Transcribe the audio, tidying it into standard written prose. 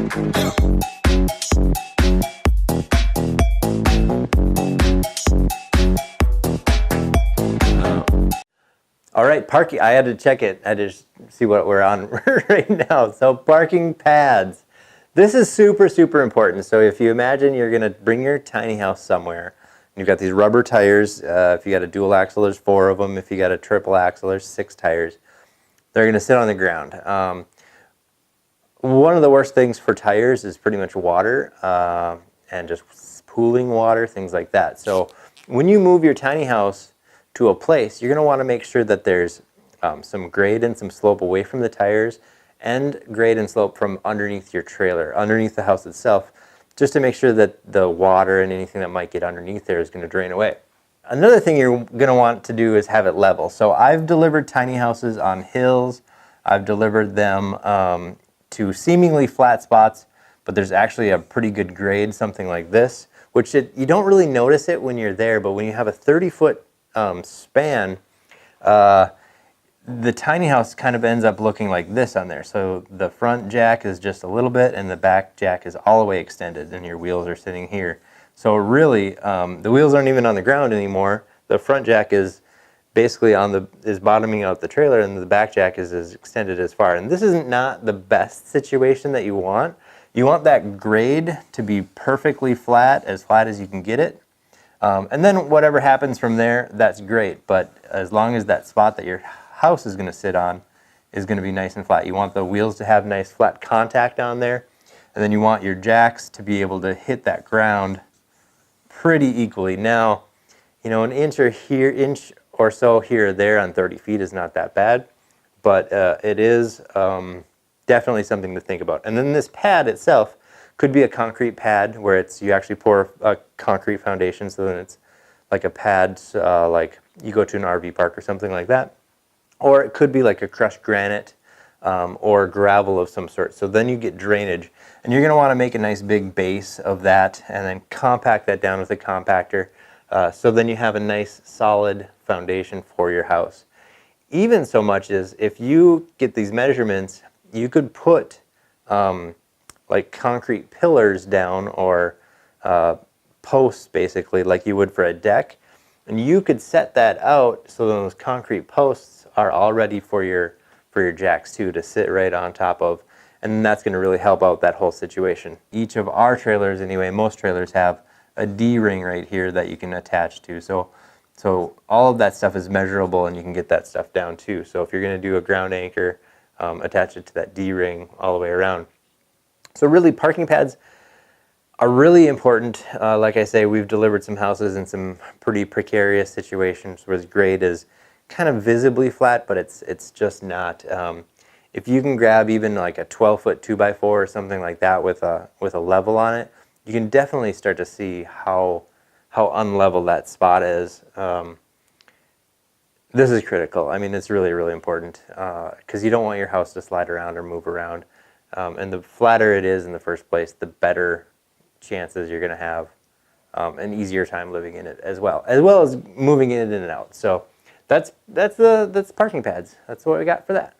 All right, parking. I had to check it. I had to see what we're on right now. So parking pads. This is super, super important. So if you imagine you're going to bring your tiny house somewhere, you've got these rubber tires. If you got a dual axle, there's 4 of them. If you got a triple axle, there's 6 tires. They're going to sit on the ground. One of the worst things for tires is pretty much water and just pooling water, things like that. So when you move your tiny house to a place, you're going to want to make sure that there's some grade and some slope away from the tires and grade and slope from underneath your trailer, underneath the house itself, just to make sure that the water and anything that might get underneath there is going to drain away. Another thing you're going to want to do is have it level. So I've delivered tiny houses on hills. I've delivered them to seemingly flat spots, but there's actually a pretty good grade, something like this, which you don't really notice it when you're there, but when you have a 30-foot span, the tiny house kind of ends up looking like this on there. So the front jack is just a little bit and the back jack is all the way extended and your wheels are sitting here. So really, the wheels aren't even on the ground anymore. The front jack is basically is bottoming out the trailer and the back jack is as extended as far. And this is not the best situation that you want. You want that grade to be perfectly flat as you can get it. And then whatever happens from there, that's great. But as long as that spot that your house is going to sit on is going to be nice and flat. You want the wheels to have nice flat contact on there. And then you want your jacks to be able to hit that ground pretty equally. Now, you know, an inch or so here or there on 30 feet is not that bad. But it is definitely something to think about. And then this pad itself could be a concrete pad where you actually pour a concrete foundation, so then it's like a pad, like you go to an RV park or something like that. Or it could be like a crushed granite or gravel of some sort. So then you get drainage. And you're going to want to make a nice big base of that and then compact that down with a compactor. So then you have a nice solid foundation for your house. Even so much as if you get these measurements, you could put like concrete pillars down or posts basically like you would for a deck, and you could set that out so those concrete posts are all ready for your jacks too to sit right on top of, and that's going to really help out that whole situation. Each of our trailers anyway, most trailers have a D-ring right here that you can attach to, so all of that stuff is measurable and you can get that stuff down too. So if you're going to do a ground anchor, attach it to that D-ring all the way around. So really, parking pads are really important. Like I say, we've delivered some houses in some pretty precarious situations where the grade is kind of visibly flat, but it's just not. If you can grab even like a 12-foot 2x4 or something like that with a level on it, you can definitely start to see how unlevel that spot is. This is critical. I mean, it's really, really important because you don't want your house to slide around or move around. And the flatter it is in the first place, the better chances you're going to have an easier time living in it as well as moving in and out. So that's parking pads. That's what we got for that.